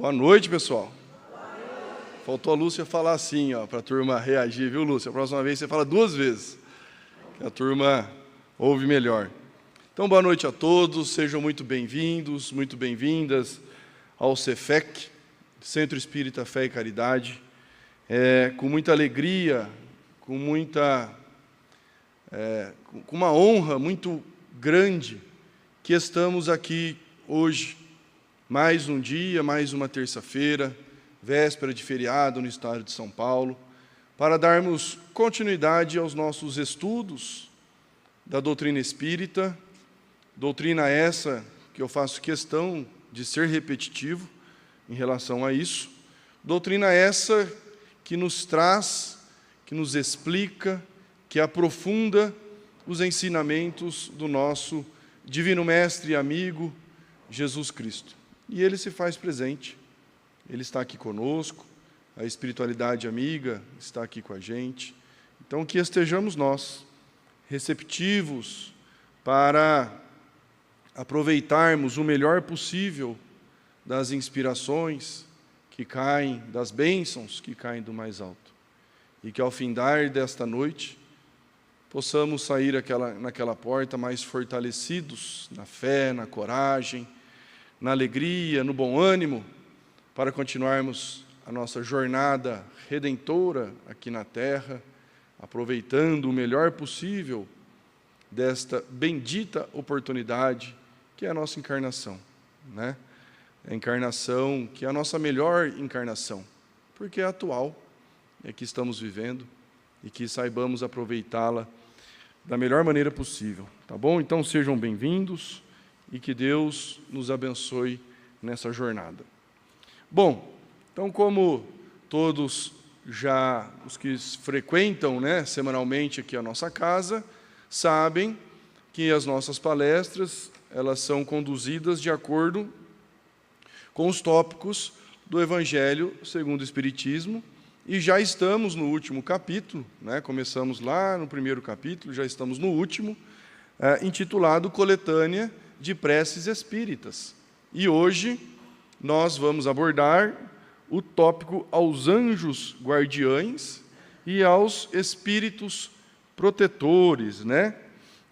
Boa noite, pessoal. Faltou a Lúcia falar assim, para a turma reagir, viu, Lúcia? A próxima vez você fala 2 vezes, que a turma ouve melhor. Então, boa noite a todos, sejam muito bem-vindos, muito bem-vindas ao CEFEC, Centro Espírita Fé e Caridade. Com muita alegria, com uma honra muito grande que estamos aqui hoje, mais um dia, mais uma terça-feira, véspera de feriado no estado de São Paulo, para darmos continuidade aos nossos estudos da doutrina espírita, doutrina essa que eu faço questão de ser repetitivo em relação a isso, doutrina essa que nos traz, que nos explica, que aprofunda os ensinamentos do nosso Divino Mestre e amigo, Jesus Cristo. E Ele se faz presente, Ele está aqui conosco, a espiritualidade amiga está aqui com a gente. Então, que estejamos nós, receptivos para aproveitarmos o melhor possível das inspirações que caem, das bênçãos que caem do mais alto. E que ao findar desta noite, possamos sair naquela porta mais fortalecidos na fé, na coragem, na alegria, no bom ânimo, para continuarmos a nossa jornada redentora aqui na Terra, aproveitando o melhor possível desta bendita oportunidade que é a nossa encarnação, né? A encarnação que é a nossa melhor encarnação, porque é atual, é que estamos vivendo e que saibamos aproveitá-la da melhor maneira possível, tá bom? Então sejam bem-vindos e que Deus nos abençoe nessa jornada. Bom, então como todos já, os que frequentam, semanalmente aqui a nossa casa, sabem que as nossas palestras, elas são conduzidas de acordo com os tópicos do Evangelho segundo o Espiritismo, e já estamos no último capítulo, começamos lá no primeiro capítulo, já estamos no último, intitulado Coletânea de Preces Espíritas. E hoje nós vamos abordar o tópico aos anjos guardiães e aos espíritos protetores,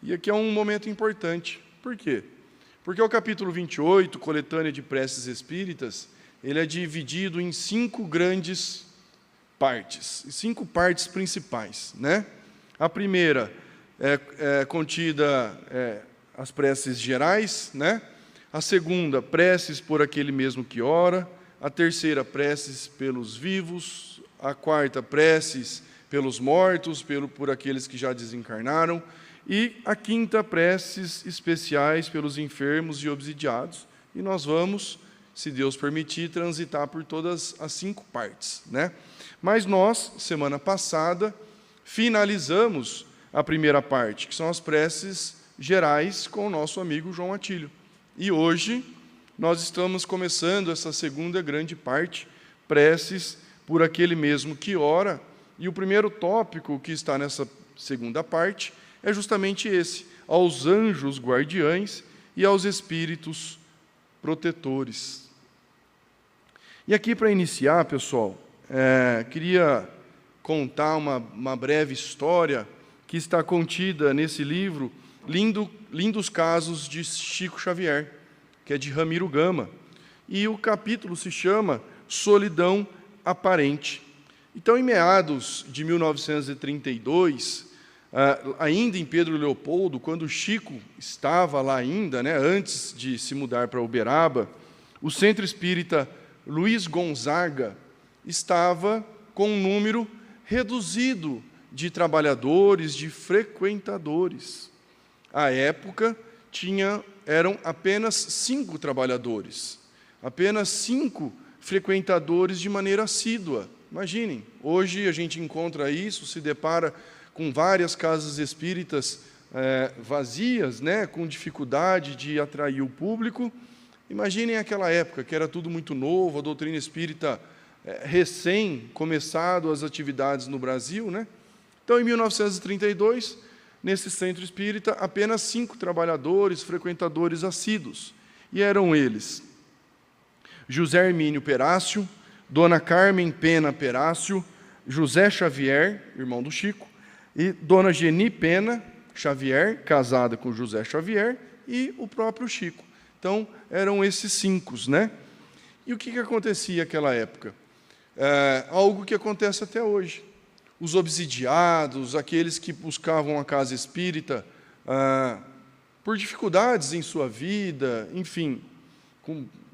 E aqui é um momento importante. Por quê? Porque o capítulo 28, Coletânea de Preces Espíritas, ele é dividido em 5 grandes partes, 5 partes principais, A primeira é contida as preces gerais, A segunda, preces por aquele mesmo que ora. A terceira, preces pelos vivos. A quarta, preces pelos mortos, por aqueles que já desencarnaram. E a quinta, preces especiais pelos enfermos e obsidiados. E nós vamos, se Deus permitir, transitar por todas as 5 partes, Mas nós, semana passada, finalizamos a primeira parte, que são as preces gerais com o nosso amigo João Atílio. E hoje nós estamos começando essa segunda grande parte, preces por aquele mesmo que ora, e o primeiro tópico que está nessa segunda parte é justamente esse, aos anjos guardiães e aos espíritos protetores. E aqui, para iniciar, pessoal, queria contar uma breve história que está contida nesse livro, Lindos Casos de Chico Xavier, que é de Ramiro Gama, e o capítulo se chama Solidão Aparente. Então, em meados de 1932, ainda em Pedro Leopoldo, quando Chico estava lá ainda, antes de se mudar para Uberaba, o Centro Espírita Luiz Gonzaga estava com um número reduzido de trabalhadores, de frequentadores. À época, eram apenas 5 trabalhadores, apenas 5 frequentadores de maneira assídua. Imaginem, hoje a gente encontra isso, se depara com várias casas espíritas vazias, com dificuldade de atrair o público. Imaginem aquela época, que era tudo muito novo, a doutrina espírita recém começado as atividades no Brasil, Então, em 1932, nesse centro espírita, apenas 5 trabalhadores, frequentadores assíduos. E eram eles: José Hermínio Perácio, Dona Carmen Pena Perácio, José Xavier, irmão do Chico, e Dona Geni Pena Xavier, casada com José Xavier, e o próprio Chico. Então, eram esses 5, né? E o que acontecia naquela época? Algo que acontece até hoje. Os obsidiados, aqueles que buscavam a casa espírita por dificuldades em sua vida, enfim,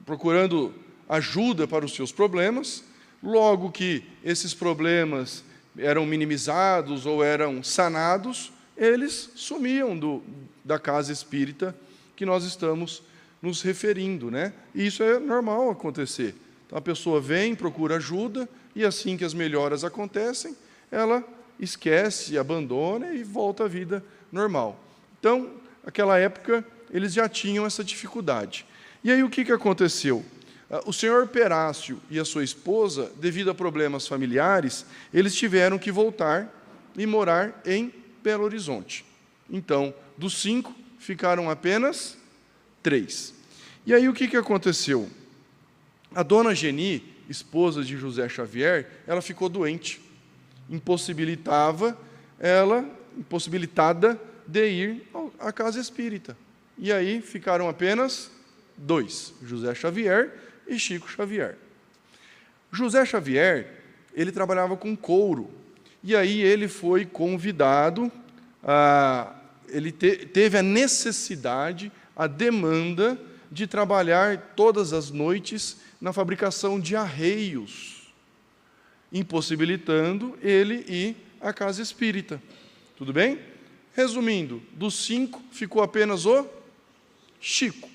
procurando ajuda para os seus problemas, logo que esses problemas eram minimizados ou eram sanados, eles sumiam da casa espírita que nós estamos nos referindo, né? E isso é normal acontecer. Então, a pessoa vem, procura ajuda, e assim que as melhoras acontecem, ela esquece, abandona e volta à vida normal. Então, naquela época, eles já tinham essa dificuldade. E aí, o que aconteceu? O senhor Perácio e a sua esposa, devido a problemas familiares, eles tiveram que voltar e morar em Belo Horizonte. Então, dos 5, ficaram apenas 3. E aí, o que aconteceu? A Dona Geni, esposa de José Xavier, ela ficou doente. Impossibilitada de ir à casa espírita. E aí ficaram apenas 2, José Xavier e Chico Xavier. José Xavier, ele trabalhava com couro, e aí ele foi convidado, ele teve a necessidade, a demanda de trabalhar todas as noites na fabricação de arreios, impossibilitando ele ir à casa espírita. Tudo bem? Resumindo, dos 5, ficou apenas o Chico.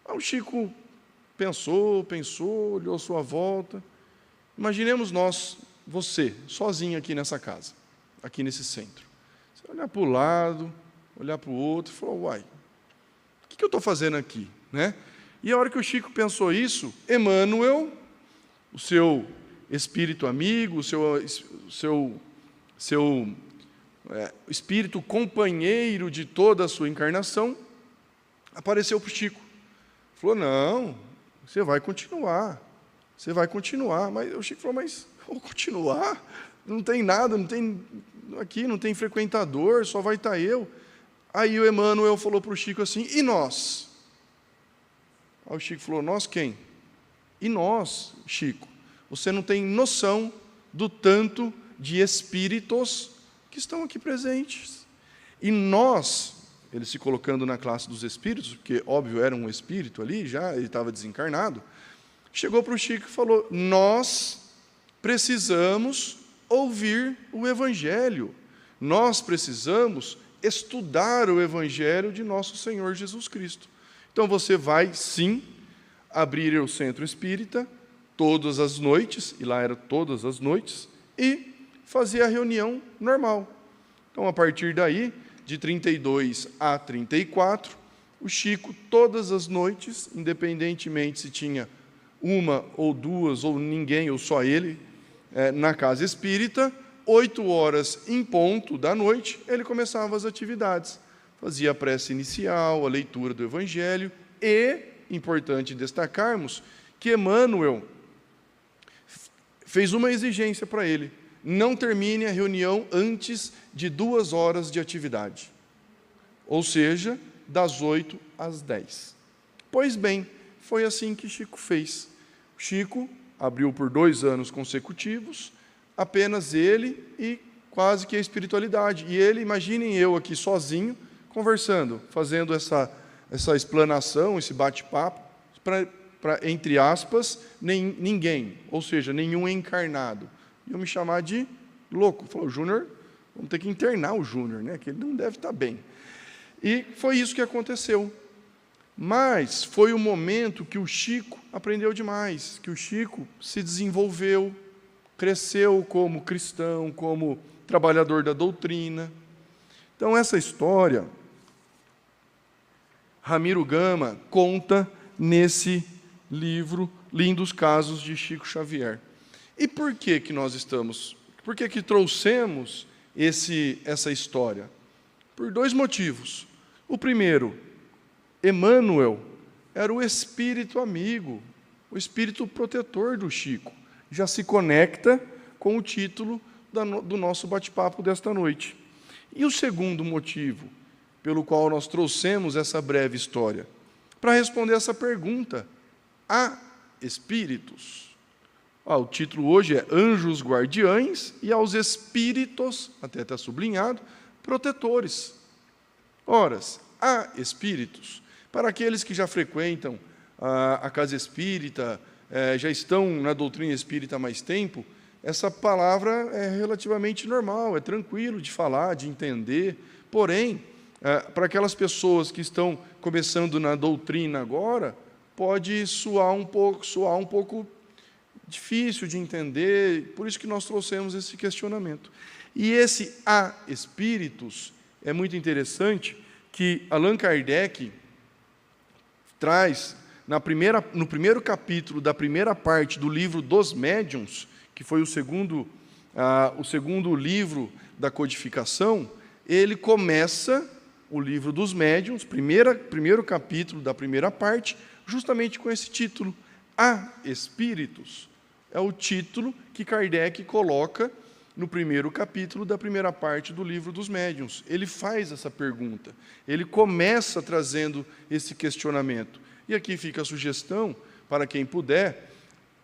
O Chico pensou, olhou à sua volta. Imaginemos você, sozinho aqui nessa casa, aqui nesse centro. Você olhar para o lado, olhar para o outro e falar, uai, o que eu estou fazendo aqui? Né? E a hora que o Chico pensou isso, Emmanuel, o seu espírito amigo, o seu espírito companheiro de toda a sua encarnação, apareceu para o Chico. Falou, não, você vai continuar. Mas o Chico falou, mas vou continuar? Não tem nada, não tem frequentador, só vai estar eu. Aí o Emmanuel falou para o Chico assim, e nós? Aí o Chico falou, nós quem? E nós, Chico? Você não tem noção do tanto de espíritos que estão aqui presentes. E nós, ele se colocando na classe dos espíritos, porque, óbvio, era um espírito ali, já ele estava desencarnado, chegou para o Chico e falou, nós precisamos ouvir o Evangelho, nós precisamos estudar o Evangelho de nosso Senhor Jesus Cristo. Então, você vai, sim, abrir o centro espírita todas as noites, e lá era todas as noites, e fazer a reunião normal. Então, a partir daí, de 32 a 34, o Chico, todas as noites, independentemente se tinha 1 ou 2, ou ninguém, ou só ele, na casa espírita, 8 horas em ponto da noite, ele começava as atividades. Fazia a prece inicial, a leitura do Evangelho, e, importante destacarmos, que Emmanuel fez uma exigência para ele, não termine a reunião antes de 2 horas de atividade, ou seja, das 8 às 10. Pois bem, foi assim que Chico fez. Chico abriu por 2 anos consecutivos, apenas ele e quase que a espiritualidade. E ele, imaginem eu aqui sozinho, conversando, fazendo essa explanação, esse bate-papo, para, entre aspas, ninguém, ou seja, nenhum encarnado. Iam me chamar de louco. Falou, Júnior, vamos ter que internar o Júnior, né? Que ele não deve estar bem. E foi isso que aconteceu. Mas foi o momento que o Chico aprendeu demais, que o Chico se desenvolveu, cresceu como cristão, como trabalhador da doutrina. Então, essa história, Ramiro Gama conta nesse livro Lindos Casos de Chico Xavier. E por que trouxemos essa história? Por 2 motivos. O primeiro, Emmanuel era o espírito amigo, o espírito protetor do Chico. Já se conecta com o título do nosso bate-papo desta noite. E o segundo motivo pelo qual nós trouxemos essa breve história? Para responder essa pergunta: há espíritos? O título hoje é Anjos Guardiães e aos Espíritos, até está sublinhado, protetores. Ora, há espíritos. Para aqueles que já frequentam a casa espírita, já estão na doutrina espírita há mais tempo, essa palavra é relativamente normal, é tranquilo de falar, de entender. Porém, para aquelas pessoas que estão começando na doutrina agora, pode soar um pouco difícil de entender, por isso que nós trouxemos esse questionamento. E esse há espíritos é muito interessante, que Allan Kardec traz no primeiro capítulo da primeira parte do livro dos Médiuns, que foi o segundo livro da codificação. Ele começa o livro dos Médiuns, primeiro capítulo da primeira parte, justamente com esse título, Há Espíritos. É o título que Kardec coloca no primeiro capítulo da primeira parte do livro dos Médiuns. Ele faz essa pergunta, ele começa trazendo esse questionamento. E aqui fica a sugestão, para quem puder,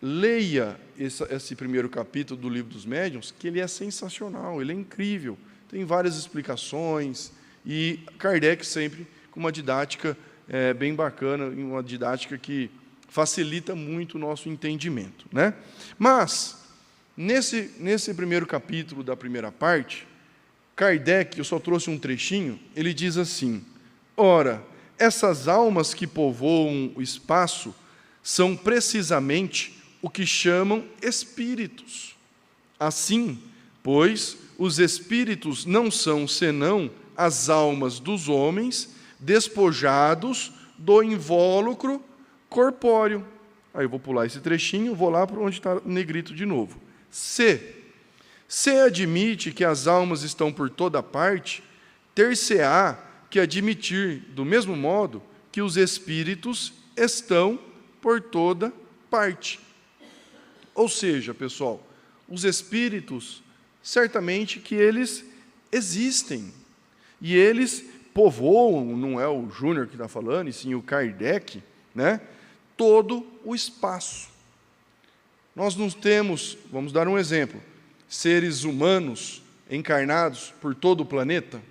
leia esse primeiro capítulo do livro dos Médiuns, que ele é sensacional, ele é incrível, tem várias explicações, e Kardec sempre com uma didática bem bacana, uma didática que facilita muito o nosso entendimento, né? Mas, nesse primeiro capítulo da primeira parte, Kardec, eu só trouxe um trechinho, ele diz assim: ora, essas almas que povoam o espaço são precisamente o que chamam espíritos. Assim, pois, os espíritos não são senão as almas dos homens despojados do invólucro corpóreo. Aí eu vou pular esse trechinho, vou lá para onde está o negrito de novo. Se admite que as almas estão por toda parte, ter-se-á que admitir, do mesmo modo, que os espíritos estão por toda parte. Ou seja, pessoal, os espíritos, certamente que eles existem, e eles povoam, não é o Júnior que está falando, e sim o Kardec, né, todo o espaço. Nós não temos, vamos dar um exemplo, seres humanos encarnados por todo o planeta,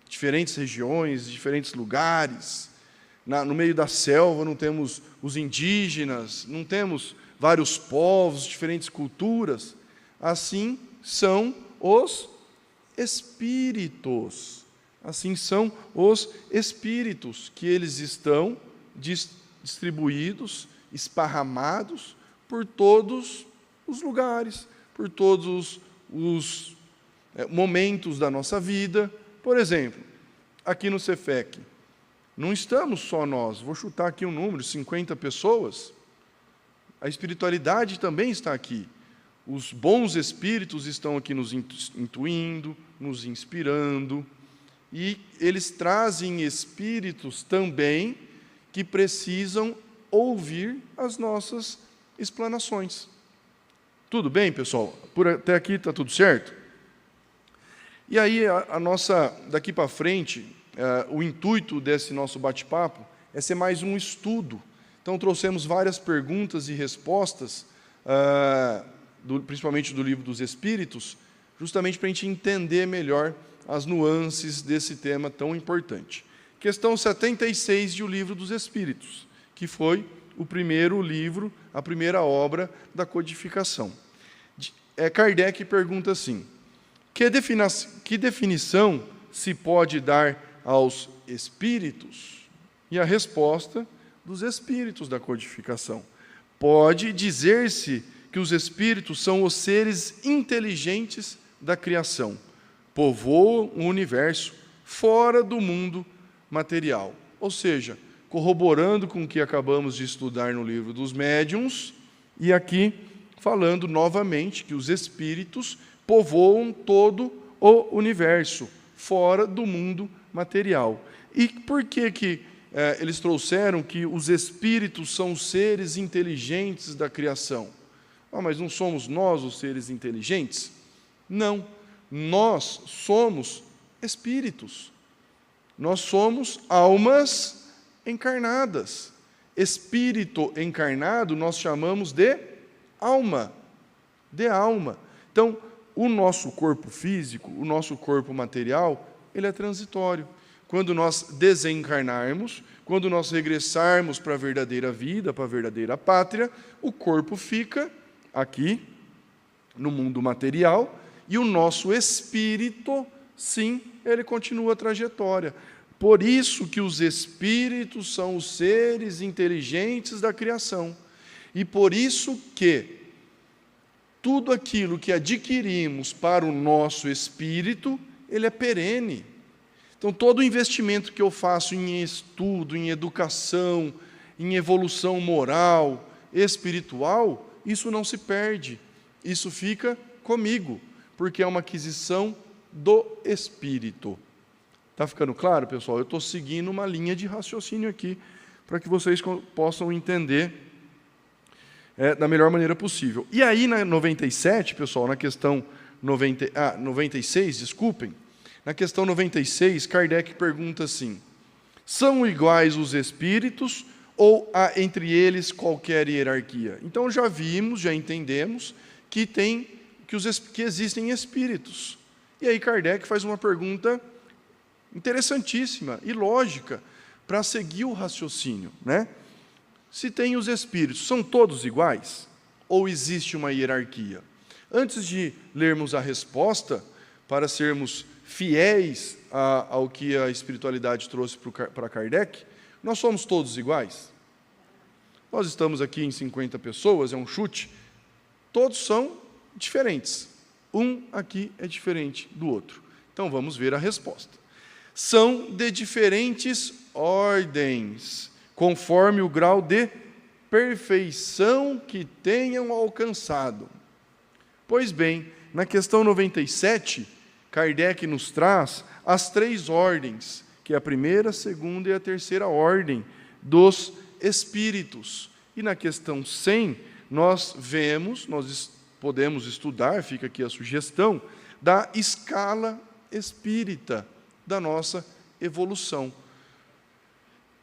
diferentes regiões, diferentes lugares. No meio da selva não temos os indígenas, não temos vários povos, diferentes culturas. Assim são os espíritos. Assim são os espíritos, que eles estão distribuídos, esparramados por todos os lugares, por todos os momentos da nossa vida. Por exemplo, aqui no Cefec, não estamos só nós, vou chutar aqui um número, 50 pessoas. A espiritualidade também está aqui. Os bons espíritos estão aqui nos intuindo, nos inspirando, e eles trazem espíritos também que precisam ouvir as nossas explanações. Tudo bem, pessoal? Até aqui está tudo certo? E aí, daqui para frente, o intuito desse nosso bate-papo é ser mais um estudo. Então, trouxemos várias perguntas e respostas, principalmente do Livro dos Espíritos, justamente para a gente entender melhor as nuances desse tema tão importante. Questão 76 de O Livro dos Espíritos, que foi o primeiro livro, a primeira obra da codificação. Kardec pergunta assim: que definição se pode dar aos espíritos? E a resposta dos espíritos da codificação: pode dizer-se que os espíritos são os seres inteligentes da criação, povoam o universo fora do mundo material. Ou seja, corroborando com o que acabamos de estudar no Livro dos Médiuns, e aqui falando novamente que os espíritos povoam todo o universo, fora do mundo material. E por que eles trouxeram que os espíritos são os seres inteligentes da criação. Mas não somos nós os seres inteligentes? Não, nós somos espíritos. Nós somos almas encarnadas. Espírito encarnado nós chamamos de alma. Então, o nosso corpo físico, o nosso corpo material, ele é transitório. Quando nós desencarnarmos, quando nós regressarmos para a verdadeira vida, para a verdadeira pátria, o corpo fica aqui, no mundo material, e o nosso espírito, sim, ele continua a trajetória. Por isso que os espíritos são os seres inteligentes da criação. E por isso que tudo aquilo que adquirimos para o nosso espírito, ele é perene. Então, todo o investimento que eu faço em estudo, em educação, em evolução moral, espiritual, isso não se perde. Isso fica comigo, porque é uma aquisição do espírito. Está ficando claro, pessoal? Eu estou seguindo uma linha de raciocínio aqui, para que vocês possam entender da melhor maneira possível. E aí, na 97, pessoal, na questão 96, desculpem, na questão 96, Kardec pergunta assim: são iguais os espíritos ou há entre eles qualquer hierarquia? Então já vimos, já entendemos que existem espíritos. E aí Kardec faz uma pergunta interessantíssima e lógica para seguir o raciocínio, né? Se tem os espíritos, são todos iguais? Ou existe uma hierarquia? Antes de lermos a resposta, para sermos fiéis ao que a espiritualidade trouxe para Kardec, nós somos todos iguais? Nós estamos aqui em 50 pessoas, é um chute, todos são diferentes. Um aqui é diferente do outro. Então vamos ver a resposta. São de diferentes ordens, conforme o grau de perfeição que tenham alcançado. Pois bem, na questão 97, Kardec nos traz as 3 ordens, que é a primeira, a segunda e a terceira ordem dos espíritos. E na questão 100, nós podemos estudar, fica aqui a sugestão, da escala espírita da nossa evolução.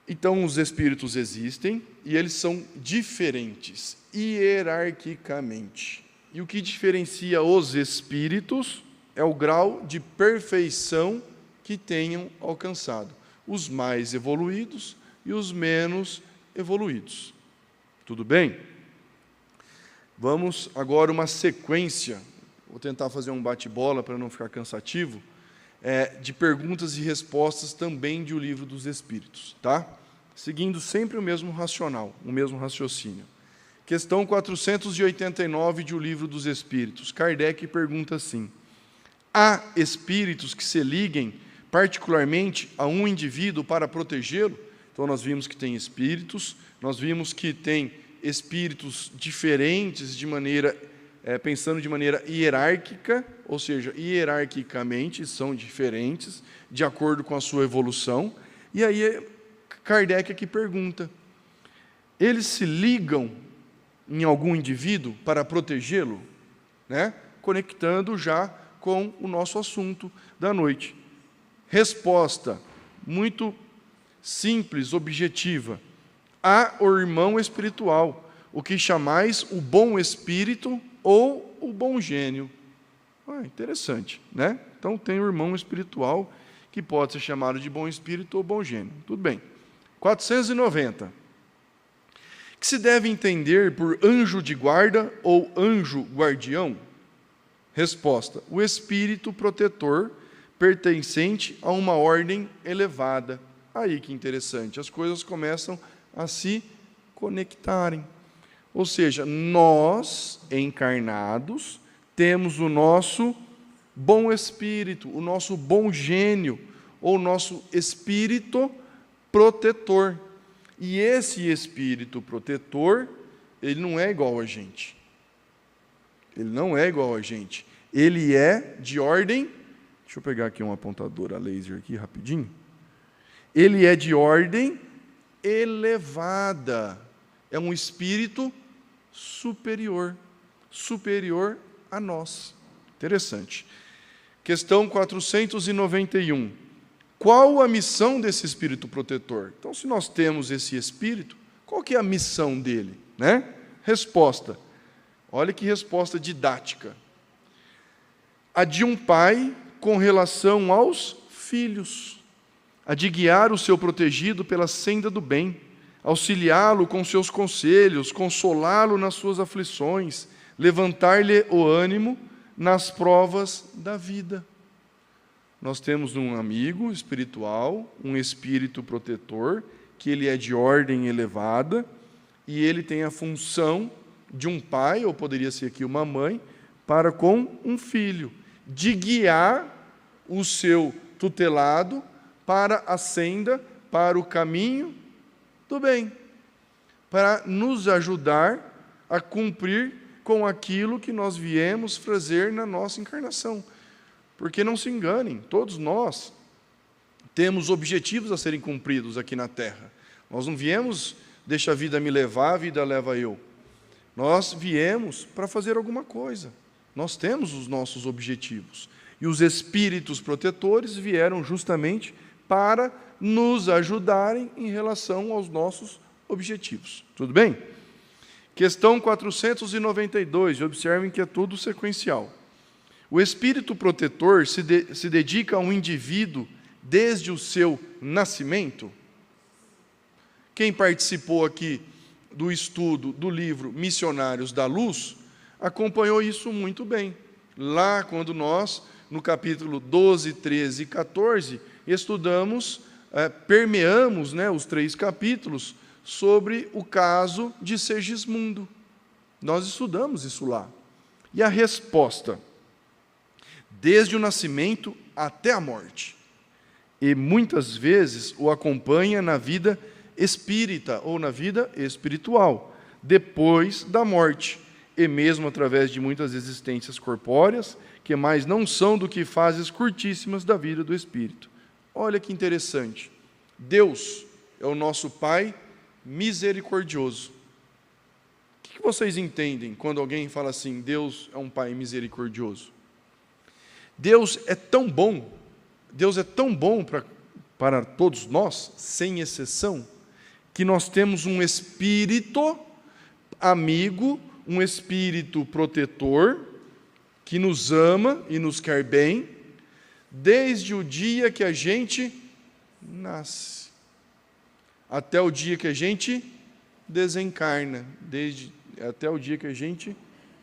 Então, os espíritos existem e eles são diferentes, hierarquicamente. E o que diferencia os espíritos é o grau de perfeição que tenham alcançado. Os mais evoluídos e os menos evoluídos. Tudo bem? Vamos agora uma sequência, vou tentar fazer um bate-bola para não ficar cansativo, de perguntas e respostas também de O Livro dos Espíritos, tá? Seguindo sempre o mesmo raciocínio. Questão 489 de O Livro dos Espíritos. Kardec pergunta assim: há espíritos que se liguem particularmente a um indivíduo para protegê-lo? Então, nós vimos que tem espíritos, nós vimos que tem espíritos diferentes pensando de maneira hierárquica, ou seja, hierarquicamente são diferentes, de acordo com a sua evolução. E aí, Kardec aqui pergunta: eles se ligam em algum indivíduo para protegê-lo? Né? Conectando já com o nosso assunto da noite. Resposta muito simples, objetiva. Há o irmão espiritual, o que chamais o bom espírito ou o bom gênio. Interessante, né? Então tem o irmão espiritual que pode ser chamado de bom espírito ou bom gênio. Tudo bem. 490. Que se deve entender por anjo de guarda ou anjo guardião? Resposta: o espírito protetor pertencente a uma ordem elevada. Aí que interessante, as coisas começam a se conectarem. Ou seja, nós, encarnados, temos o nosso bom espírito, o nosso bom gênio, ou nosso espírito protetor. E esse espírito protetor, ele não é igual a gente. Ele não é igual a gente. Ele é de ordem... Deixa eu pegar aqui uma apontadora laser aqui rapidinho. Ele é de ordem elevada. É um espírito superior, superior a nós. Interessante. Questão 491. Qual a missão desse espírito protetor? Então, se nós temos esse espírito, qual que é a missão dele, né? Resposta. Olha que resposta didática. A de um pai com relação aos filhos, a de guiar o seu protegido pela senda do bem, auxiliá-lo com seus conselhos, consolá-lo nas suas aflições, levantar-lhe o ânimo nas provas da vida. Nós temos um amigo espiritual, um espírito protetor, que ele é de ordem elevada, e ele tem a função de um pai, ou poderia ser aqui uma mãe, para com um filho, de guiar o seu tutelado para a senda, para o caminho do bem, para nos ajudar a cumprir com aquilo que nós viemos fazer na nossa encarnação. Porque não se enganem, todos nós temos objetivos a serem cumpridos aqui na Terra. Nós não viemos, deixa a vida me levar, a vida leva eu. Nós viemos para fazer alguma coisa. Nós temos os nossos objetivos. E os espíritos protetores vieram justamente para nos ajudarem em relação aos nossos objetivos. Tudo bem? Questão 492, observem que é tudo sequencial. O espírito protetor se dedica a um indivíduo desde o seu nascimento? Quem participou aqui do estudo do livro Missionários da Luz, acompanhou isso muito bem. Lá, quando nós, no capítulo 12, 13 e 14, estudamos, permeamos, os 3 capítulos sobre o caso de Segismundo. Nós estudamos isso lá. E a resposta: desde o nascimento até a morte. E muitas vezes o acompanha na vida espírita ou na vida espiritual, depois da morte, e mesmo através de muitas existências corpóreas, que mais não são do que fases curtíssimas da vida do espírito. Olha que interessante. Deus é o nosso Pai misericordioso. O que vocês entendem quando alguém fala assim, Deus é um Pai misericordioso? Deus é tão bom para todos nós, sem exceção, que nós temos um espírito amigo, um espírito protetor, que nos ama e nos quer bem, desde o dia que a gente nasce, até o dia que a gente desencarna, até o dia que a gente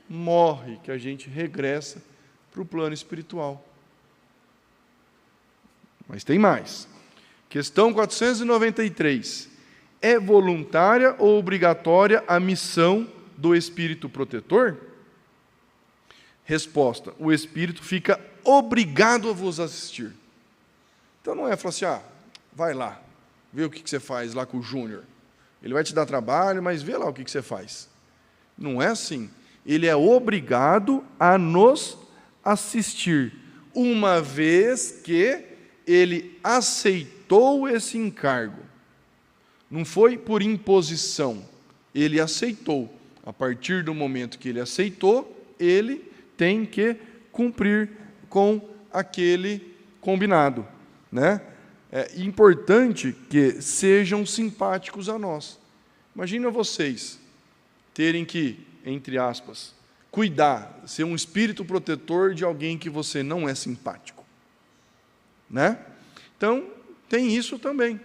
morre, que a gente regressa para o plano espiritual. Mas tem mais. Questão 493. É voluntária ou obrigatória a missão do espírito protetor? Resposta: o espírito fica obrigado a vos assistir. Então não é falar assim, vai lá, vê o que você faz lá com o Júnior. Ele vai te dar trabalho, mas vê lá o que você faz. Não é assim. Ele é obrigado a nos assistir, uma vez que ele aceitou esse encargo. Não foi por imposição, ele aceitou. A partir do momento que ele aceitou, ele tem que cumprir com aquele combinado, né? É importante que sejam simpáticos a nós. Imagina vocês terem que, entre aspas, cuidar, ser um espírito protetor de alguém que você não é simpático, né? Então, tem isso também.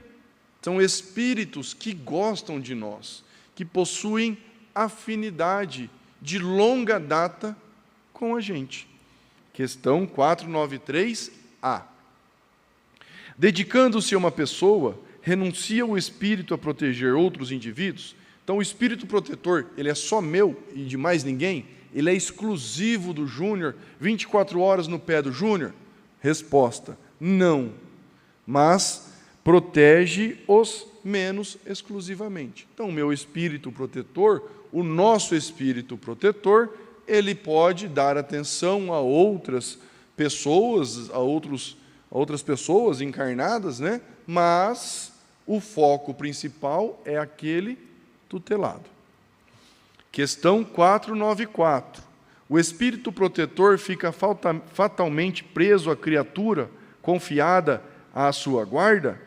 São espíritos que gostam de nós, que possuem afinidade de longa data com a gente. Questão 493A. Dedicando-se a uma pessoa, renuncia o espírito a proteger outros indivíduos? Então, o espírito protetor, ele é só meu e de mais ninguém? Ele é exclusivo do Júnior, 24 horas no pé do Júnior? Resposta: não. Mas protege os menos exclusivamente. Então, o meu espírito protetor, o nosso espírito protetor, ele pode dar atenção a outras pessoas, a outras pessoas encarnadas, né? Mas o foco principal é aquele tutelado. Questão 494. O espírito protetor fica fatalmente preso à criatura confiada à sua guarda?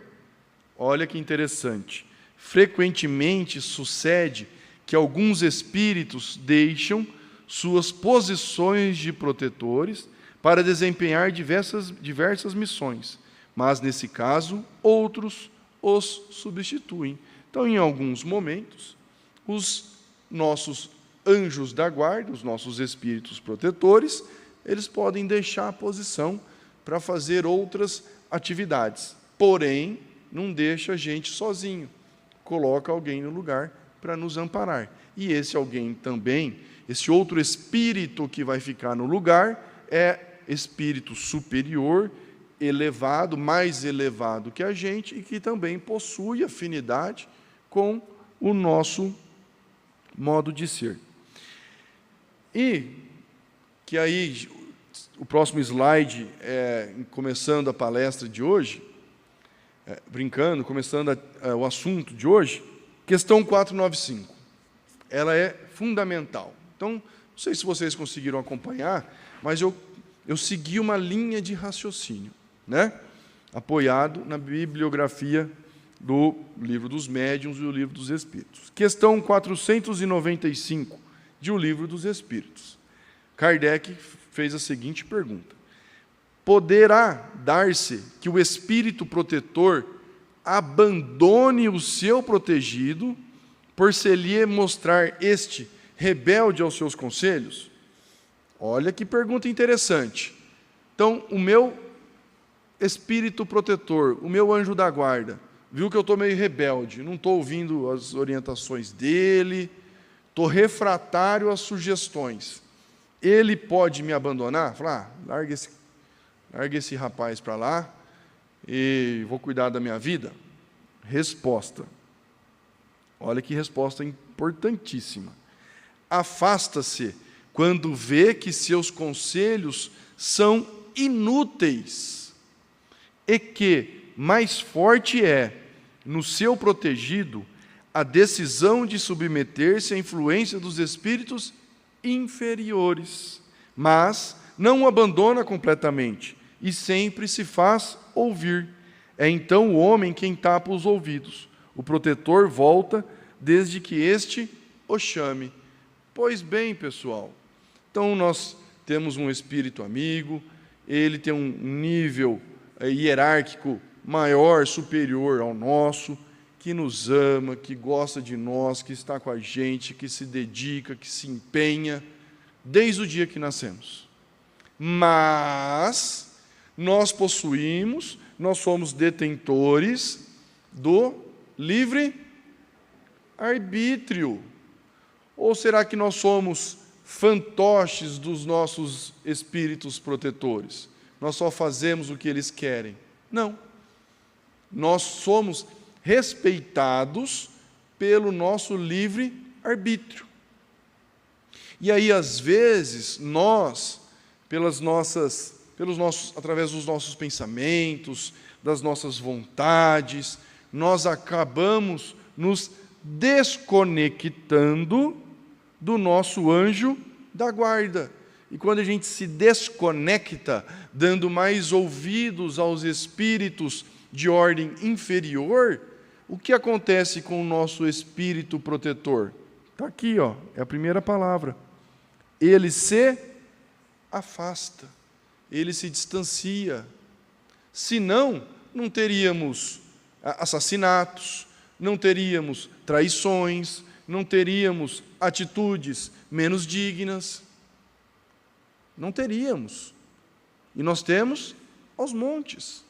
Olha que interessante. Frequentemente sucede que alguns espíritos deixam suas posições de protetores para desempenhar diversas missões, mas, nesse caso, outros os substituem. Então, em alguns momentos, os nossos anjos da guarda, os nossos espíritos protetores, eles podem deixar a posição para fazer outras atividades. Porém, não deixa a gente sozinho. Coloca alguém no lugar para nos amparar. E esse alguém também, esse outro espírito que vai ficar no lugar, é espírito superior, elevado, mais elevado que a gente, e que também possui afinidade com o nosso modo de ser. E que aí, o próximo slide, começando a palestra de hoje, começando o assunto de hoje, questão 495. Ela é fundamental. Então, não sei se vocês conseguiram acompanhar, mas eu segui uma linha de raciocínio, né? Apoiado na bibliografia do Livro dos Médiuns e do Livro dos Espíritos. Questão 495 de O Livro dos Espíritos. Kardec fez a seguinte pergunta: poderá dar-se que o espírito protetor abandone o seu protegido por se lhe mostrar este rebelde aos seus conselhos? Olha que pergunta interessante. Então, o meu espírito protetor, o meu anjo da guarda, viu que eu estou meio rebelde, não estou ouvindo as orientações dele, estou refratário às sugestões. Ele pode me abandonar? Falar, larga esse rapaz para lá e vou cuidar da minha vida? Resposta. Olha que resposta importantíssima. Afasta-se quando vê que seus conselhos são inúteis e que mais forte é, no seu protegido, a decisão de submeter-se à influência dos espíritos inferiores, mas não o abandona completamente e sempre se faz ouvir. É então o homem quem tapa os ouvidos. O protetor volta desde que este o chame. Pois bem, pessoal, então nós temos um espírito amigo, ele tem um nível hierárquico maior, superior ao nosso, que nos ama, que gosta de nós, que está com a gente, que se dedica, que se empenha, desde o dia que nascemos. Mas nós somos detentores do livre arbítrio. Ou será que nós somos fantoches dos nossos espíritos protetores? Nós só fazemos o que eles querem? Não. Nós somos respeitados pelo nosso livre arbítrio. E aí, às vezes, nós, através dos nossos pensamentos, das nossas vontades, nós acabamos nos desconectando do nosso anjo da guarda. E quando a gente se desconecta, dando mais ouvidos aos espíritos de ordem inferior, o que acontece com o nosso espírito protetor? Está aqui, é a primeira palavra. Ele se afasta, ele se distancia. Senão, não teríamos assassinatos, não teríamos traições, não teríamos atitudes menos dignas. Não teríamos. E nós temos aos montes.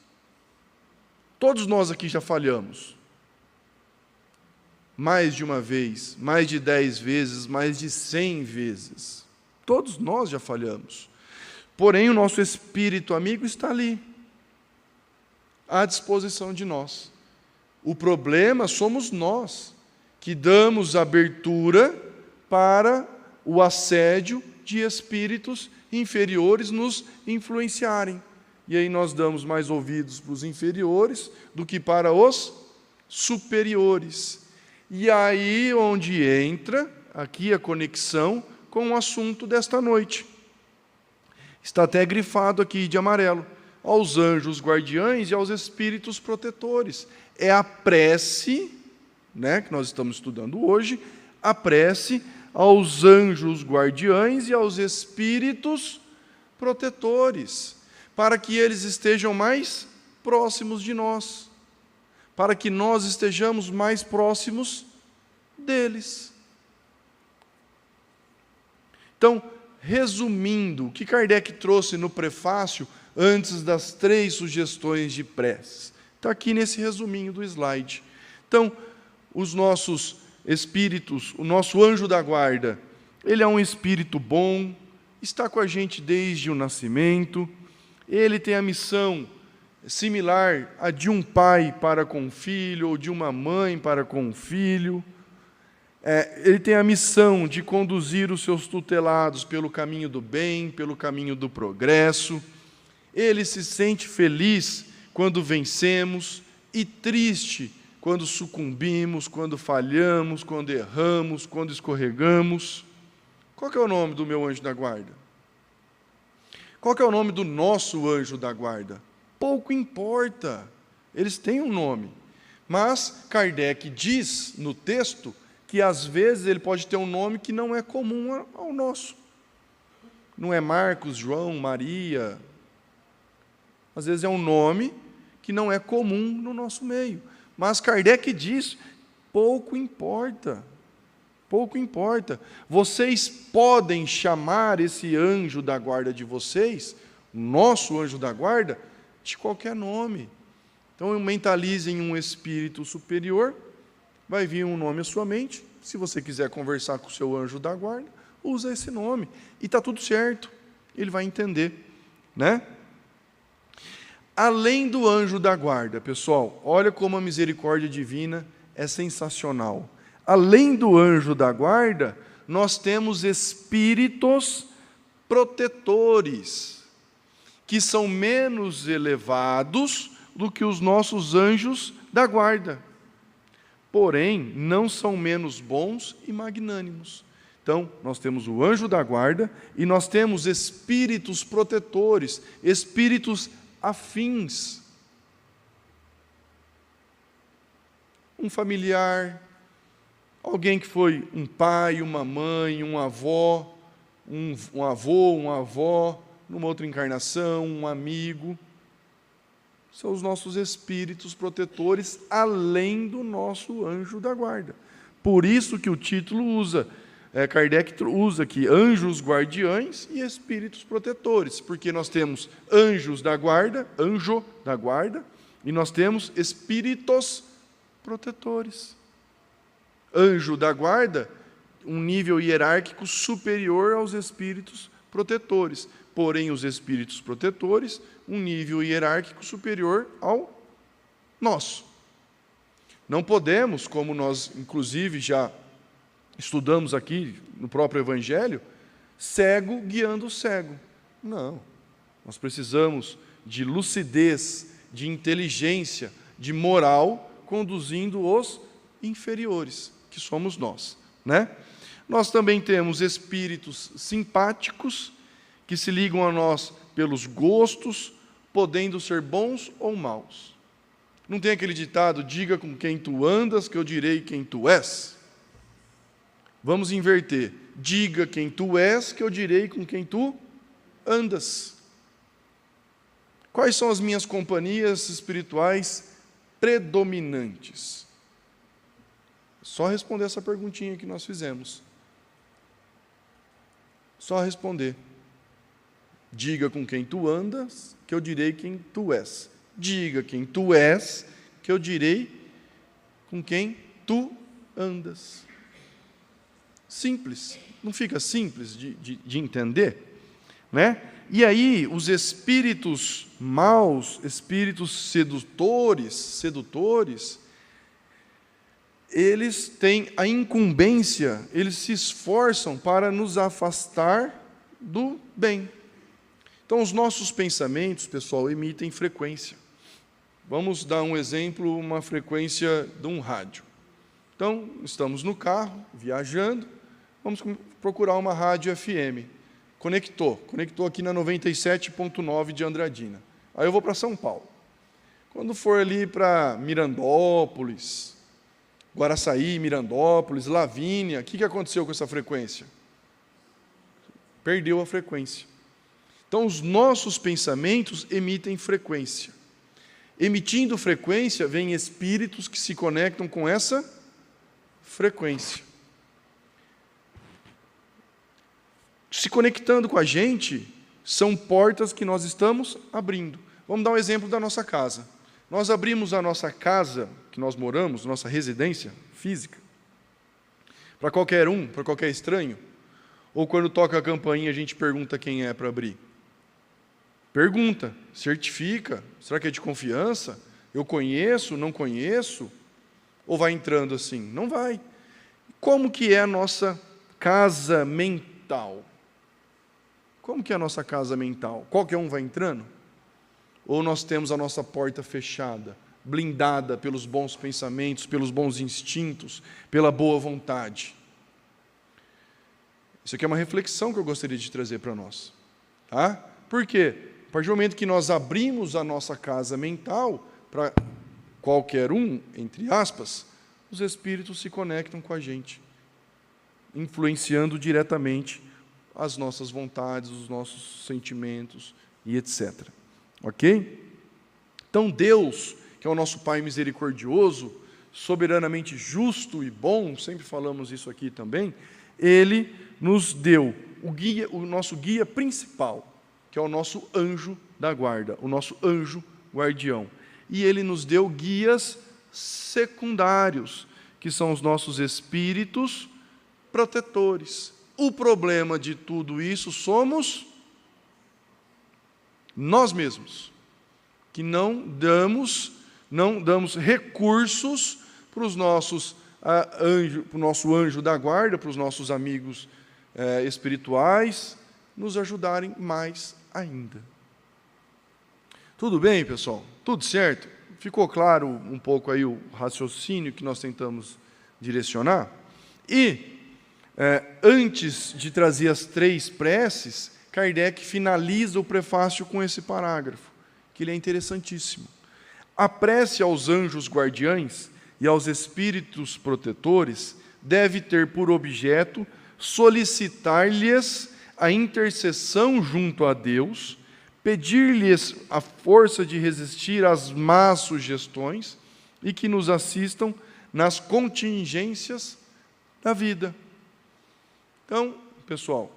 Todos nós aqui já falhamos. Mais de uma vez, mais de 10 vezes, mais de 100 vezes. Todos nós já falhamos. Porém, o nosso espírito amigo está ali, à disposição de nós. O problema somos nós, que damos abertura para o assédio de espíritos inferiores nos influenciarem. E aí nós damos mais ouvidos para os inferiores do que para os superiores. E aí onde entra aqui a conexão com o assunto desta noite. Está até grifado aqui de amarelo: aos anjos guardiães e aos espíritos protetores. É a prece, né, que nós estamos estudando hoje, a prece aos anjos guardiães e aos espíritos protetores, para que eles estejam mais próximos de nós, para que nós estejamos mais próximos deles. Então, resumindo, o que Kardec trouxe no prefácio, antes das 3 sugestões de prece, está aqui nesse resuminho do slide. Então, os nossos espíritos, o nosso anjo da guarda, ele é um espírito bom, está com a gente desde o nascimento, ele tem a missão similar à de um pai para com o filho, ou de uma mãe para com o filho. Ele tem a missão de conduzir os seus tutelados pelo caminho do bem, pelo caminho do progresso. Ele se sente feliz quando vencemos e triste quando sucumbimos, quando falhamos, quando erramos, quando escorregamos. Qual que é o nome do meu anjo da guarda? Qual que é o nome do nosso anjo da guarda? Pouco importa, eles têm um nome. Mas Kardec diz no texto que às vezes ele pode ter um nome que não é comum ao nosso. Não é Marcos, João, Maria. Às vezes é um nome que não é comum no nosso meio. Mas Kardec diz, pouco importa. Pouco importa. Vocês podem chamar esse anjo da guarda de vocês, o nosso anjo da guarda, de qualquer nome. Então, mentalizem um espírito superior, vai vir um nome à sua mente. Se você quiser conversar com o seu anjo da guarda, usa esse nome. E está tudo certo. Ele vai entender, né? Além do anjo da guarda, pessoal, olha como a misericórdia divina é sensacional. Além do anjo da guarda, nós temos espíritos protetores, que são menos elevados do que os nossos anjos da guarda. Porém, não são menos bons e magnânimos. Então, nós temos o anjo da guarda e nós temos espíritos protetores, espíritos afins. Um familiar, alguém que foi um pai, uma mãe, um avô, uma avó, numa outra encarnação, um amigo. São os nossos espíritos protetores, além do nosso anjo da guarda. Por isso que o título Kardec usa aqui, anjos guardiães e espíritos protetores, porque nós temos anjos da guarda, anjo da guarda, e nós temos espíritos protetores. Anjo da guarda, um nível hierárquico superior aos espíritos protetores. Porém, os espíritos protetores, um nível hierárquico superior ao nosso. Não podemos, como nós, inclusive, já estudamos aqui no próprio Evangelho, cego guiando o cego. Não. Nós precisamos de lucidez, de inteligência, de moral, conduzindo os inferiores, que somos nós, né? Nós também temos espíritos simpáticos, que se ligam a nós pelos gostos, podendo ser bons ou maus. Não tem aquele ditado, diga com quem tu andas, que eu direi quem tu és? Vamos inverter. Diga quem tu és, que eu direi com quem tu andas. Quais são as minhas companhias espirituais predominantes? Só responder essa perguntinha que nós fizemos. Só responder. Diga com quem tu andas, que eu direi quem tu és. Diga quem tu és, que eu direi com quem tu andas. Simples. Não fica simples de entender? Né? E aí, os espíritos maus, espíritos sedutores, eles têm a incumbência, eles se esforçam para nos afastar do bem. Então, os nossos pensamentos, pessoal, emitem frequência. Vamos dar um exemplo, uma frequência de um rádio. Então, estamos no carro, viajando, vamos procurar uma rádio FM. Conectou aqui na 97.9 de Andradina. Aí eu vou para São Paulo. Quando for ali para Mirandópolis, Guaraçaí, Mirandópolis, Lavínia, o que aconteceu com essa frequência? Perdeu a frequência. Então, os nossos pensamentos emitem frequência. Emitindo frequência, vêm espíritos que se conectam com essa frequência. Se conectando com a gente, são portas que nós estamos abrindo. Vamos dar um exemplo da nossa casa. Nós abrimos a nossa casa, que nós moramos, nossa residência física, para qualquer um, para qualquer estranho? Ou quando toca a campainha, a gente pergunta quem é para abrir? Pergunta, certifica, será que é de confiança? Eu conheço, não conheço? Ou vai entrando assim? Não vai. Como que é a nossa casa mental? Como que é a nossa casa mental? Qualquer um vai entrando? Ou nós temos a nossa porta fechada, blindada pelos bons pensamentos, pelos bons instintos, pela boa vontade? Isso aqui é uma reflexão que eu gostaria de trazer para nós. Tá? Por quê? A partir do momento que nós abrimos a nossa casa mental para qualquer um, entre aspas, os espíritos se conectam com a gente, influenciando diretamente as nossas vontades, os nossos sentimentos e etc. Ok? Então Deus, que é o nosso Pai misericordioso, soberanamente justo e bom, sempre falamos isso aqui também, Ele nos deu o nosso guia principal, que é o nosso anjo da guarda, o nosso anjo guardião. E Ele nos deu guias secundários, que são os nossos espíritos protetores. O problema de tudo isso somos nós mesmos, que não damos recursos para os nossos para o nosso anjo da guarda, para os nossos amigos espirituais, nos ajudarem mais ainda. Tudo bem, pessoal? Tudo certo? Ficou claro um pouco aí o raciocínio que nós tentamos direcionar? E, antes de trazer as 3 preces, Kardec finaliza o prefácio com esse parágrafo, que ele é interessantíssimo. A prece aos anjos guardiães e aos espíritos protetores deve ter por objeto solicitar-lhes a intercessão junto a Deus, pedir-lhes a força de resistir às más sugestões e que nos assistam nas contingências da vida. Então, pessoal,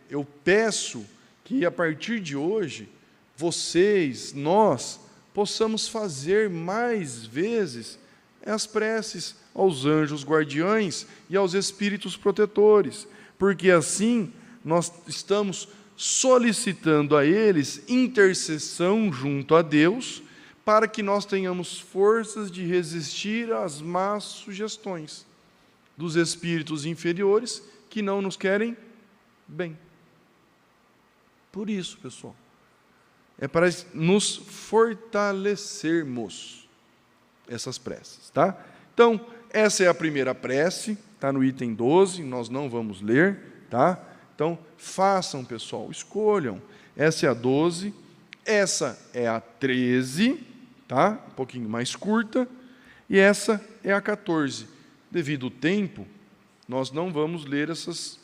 eu peço que a partir de hoje, vocês, nós, possamos fazer mais vezes as preces aos anjos guardiães e aos espíritos protetores, porque assim nós estamos solicitando a eles intercessão junto a Deus, para que nós tenhamos forças de resistir às más sugestões dos espíritos inferiores que não nos querem bem. Por isso, pessoal, é para nos fortalecermos essas preces, tá? Então, essa é a primeira prece, está no item 12, nós não vamos ler, tá? Então, façam, pessoal, escolham. Essa é a 12, essa é a 13, tá? Um pouquinho mais curta, e essa é a 14. Devido ao tempo, nós não vamos ler essas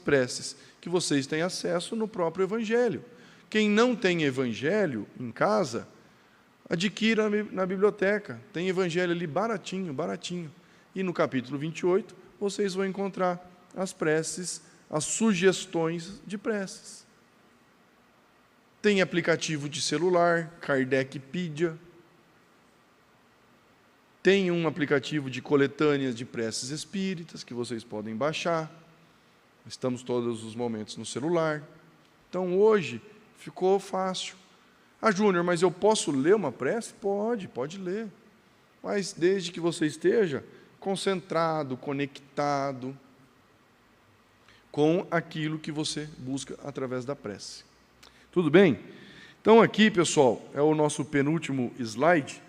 preces, que vocês têm acesso no próprio Evangelho. Quem não tem Evangelho em casa, adquira na biblioteca. Tem Evangelho ali baratinho, baratinho. E no capítulo 28, vocês vão encontrar as preces, as sugestões de preces. Tem aplicativo de celular, Kardecpedia. Tem um aplicativo de coletâneas de preces espíritas, que vocês podem baixar. Estamos todos os momentos no celular. Então, hoje, ficou fácil. Júnior, mas eu posso ler uma prece? Pode ler. Mas desde que você esteja concentrado, conectado com aquilo que você busca através da prece. Tudo bem? Então aqui, pessoal, é o nosso penúltimo slide,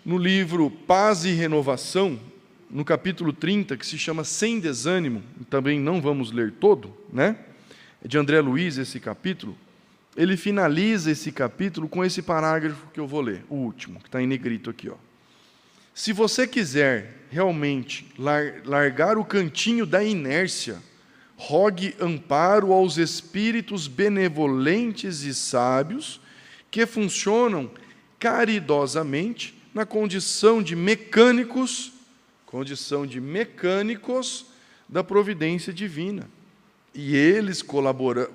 no livro Paz e Renovação, no capítulo 30, que se chama Sem Desânimo, também não vamos ler todo, né? É de André Luiz esse capítulo. Ele finaliza esse capítulo com esse parágrafo que eu vou ler, o último, que está em negrito aqui, ó. Se você quiser realmente largar o cantinho da inércia, rogue amparo aos espíritos benevolentes e sábios que funcionam caridosamente na condição de mecânicos da providência divina. E eles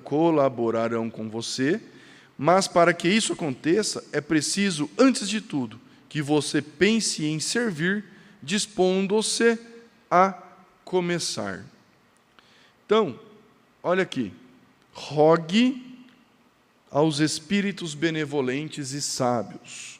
colaborarão com você, mas para que isso aconteça, é preciso, antes de tudo, que você pense em servir, dispondo-se a começar. Então, olha aqui, rogue aos espíritos benevolentes e sábios.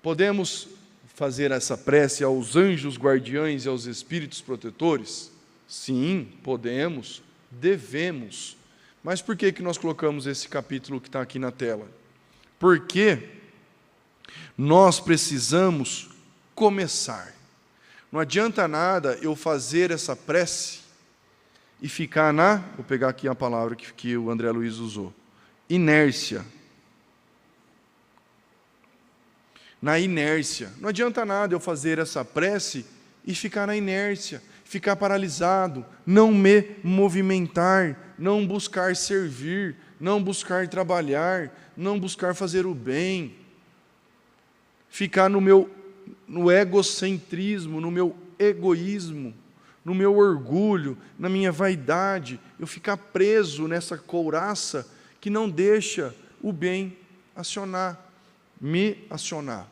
Podemos fazer essa prece aos anjos guardiães e aos espíritos protetores? Sim, podemos, devemos. Mas por que nós colocamos esse capítulo que está aqui na tela? Porque nós precisamos começar. Não adianta nada eu fazer essa prece e ficar vou pegar aqui a palavra que o André Luiz usou, inércia. Na inércia. Não adianta nada eu fazer essa prece e ficar na inércia, ficar paralisado, não me movimentar, não buscar servir, não buscar trabalhar, não buscar fazer o bem, ficar no egocentrismo, no meu egoísmo, no meu orgulho, na minha vaidade, eu ficar preso nessa couraça que não deixa o bem me acionar.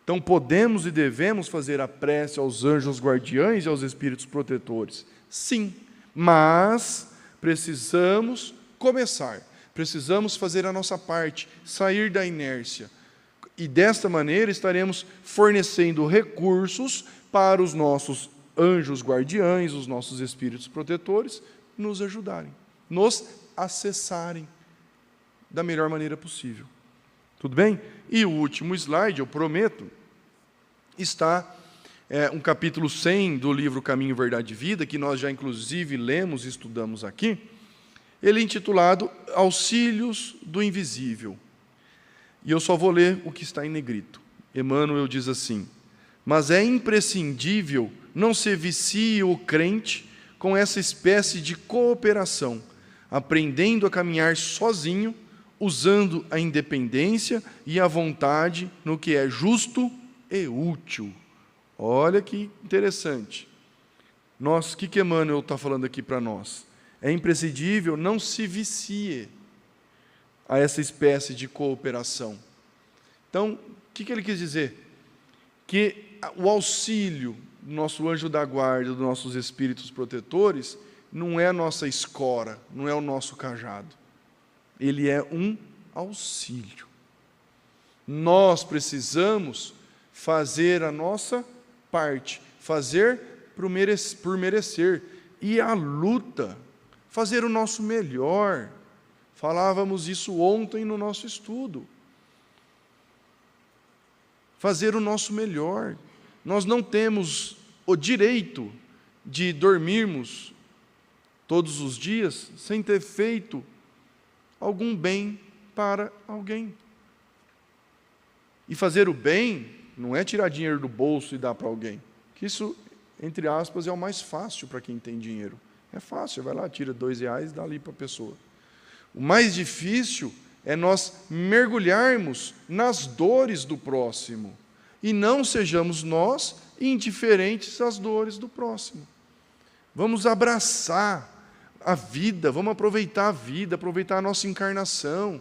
Então, podemos e devemos fazer a prece aos anjos guardiães e aos espíritos protetores? Sim, mas precisamos começar, precisamos fazer a nossa parte, sair da inércia. E desta maneira estaremos fornecendo recursos para os nossos anjos guardiães, os nossos espíritos protetores, nos ajudarem, nos acessarem da melhor maneira possível. Tudo bem? E o último slide, eu prometo, está um capítulo 100 do livro Caminho, Verdade e Vida, que nós já inclusive lemos e estudamos aqui. Ele é intitulado Auxílios do Invisível. E eu só vou ler o que está em negrito. Emmanuel diz assim: mas é imprescindível não se vicie o crente com essa espécie de cooperação, aprendendo a caminhar sozinho, usando a independência e a vontade no que é justo e útil. Olha que interessante. O que Emmanuel está falando aqui para nós? É imprescindível não se vicie a essa espécie de cooperação. Então, o que ele quis dizer? Que o auxílio do nosso anjo da guarda, dos nossos espíritos protetores, não é a nossa escora, não é o nosso cajado. Ele é um auxílio. Nós precisamos fazer a nossa parte, fazer por merecer, e a luta, fazer o nosso melhor. Falávamos isso ontem no nosso estudo. Fazer o nosso melhor. Nós não temos o direito de dormirmos todos os dias sem ter feito algum bem para alguém. E fazer o bem não é tirar dinheiro do bolso e dar para alguém. Que isso, entre aspas, é o mais fácil para quem tem dinheiro. É fácil, vai lá, tira R$2 e dá ali para a pessoa. O mais difícil é nós mergulharmos nas dores do próximo e não sejamos nós indiferentes às dores do próximo. Vamos abraçar a vida, vamos aproveitar a vida, aproveitar a nossa encarnação,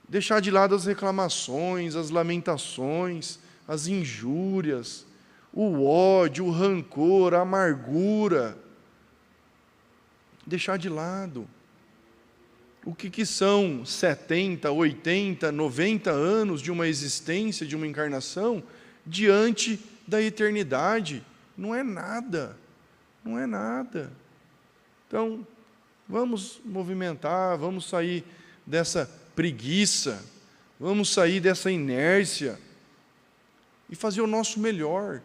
deixar de lado as reclamações, as lamentações, as injúrias, o ódio, o rancor, a amargura. Deixar de lado. O que são 70, 80, 90 anos de uma existência, de uma encarnação, diante da eternidade? Não é nada, não é nada. Então, vamos movimentar, vamos sair dessa preguiça, vamos sair dessa inércia e fazer o nosso melhor.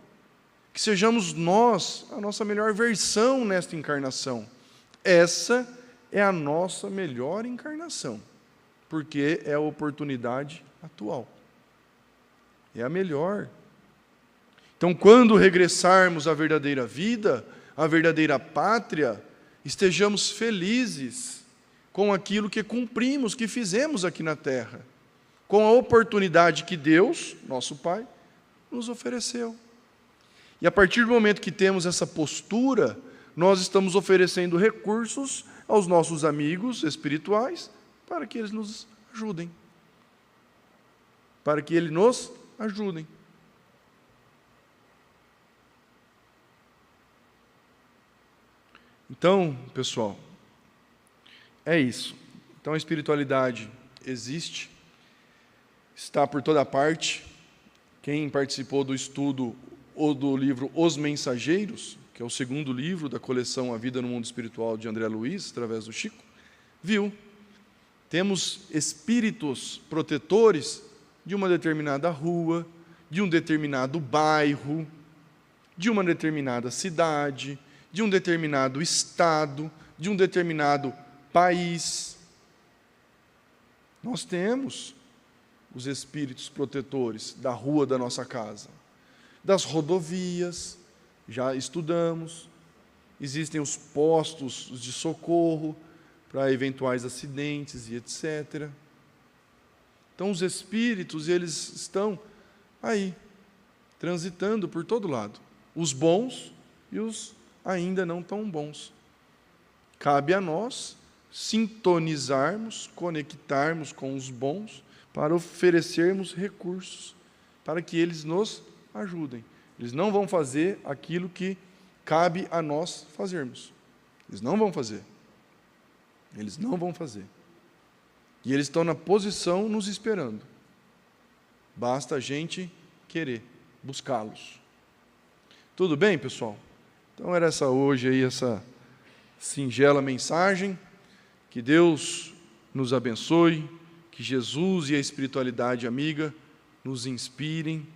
Que sejamos nós a nossa melhor versão nesta encarnação. Essa é a nossa melhor encarnação, porque é a oportunidade atual. É a melhor. Então, quando regressarmos à verdadeira vida, à verdadeira pátria, estejamos felizes com aquilo que cumprimos, que fizemos aqui na terra, com a oportunidade que Deus, nosso Pai, nos ofereceu. E a partir do momento que temos essa postura, nós estamos oferecendo recursos aos nossos amigos espirituais para que eles nos ajudem. Para que eles nos ajudem. Então, pessoal, é isso. Então a espiritualidade existe, está por toda parte. Quem participou do estudo ou do livro Os Mensageiros, que é o segundo livro da coleção A Vida no Mundo Espiritual de André Luiz, através do Chico, viu. Temos espíritos protetores de uma determinada rua, de um determinado bairro, de uma determinada cidade, de um determinado estado, de um determinado país. Nós temos os espíritos protetores da rua da nossa casa, das rodovias, já estudamos, existem os postos de socorro para eventuais acidentes e etc. Então os espíritos, eles estão aí, transitando por todo lado, os bons e os ainda não tão bons. Cabe a nós sintonizarmos, conectarmos com os bons, para oferecermos recursos, para que eles nos ajudem. Eles não vão fazer aquilo que cabe a nós fazermos. Eles não vão fazer. Eles não vão fazer. E eles estão na posição nos esperando. Basta a gente querer buscá-los. Tudo bem, pessoal? Então era essa hoje aí, essa singela mensagem. Que Deus nos abençoe, que Jesus e a espiritualidade amiga nos inspirem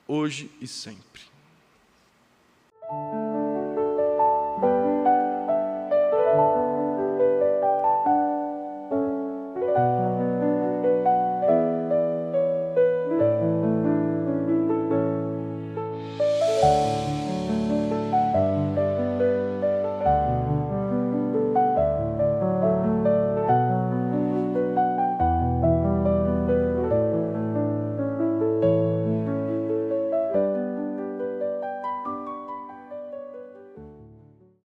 hoje e sempre.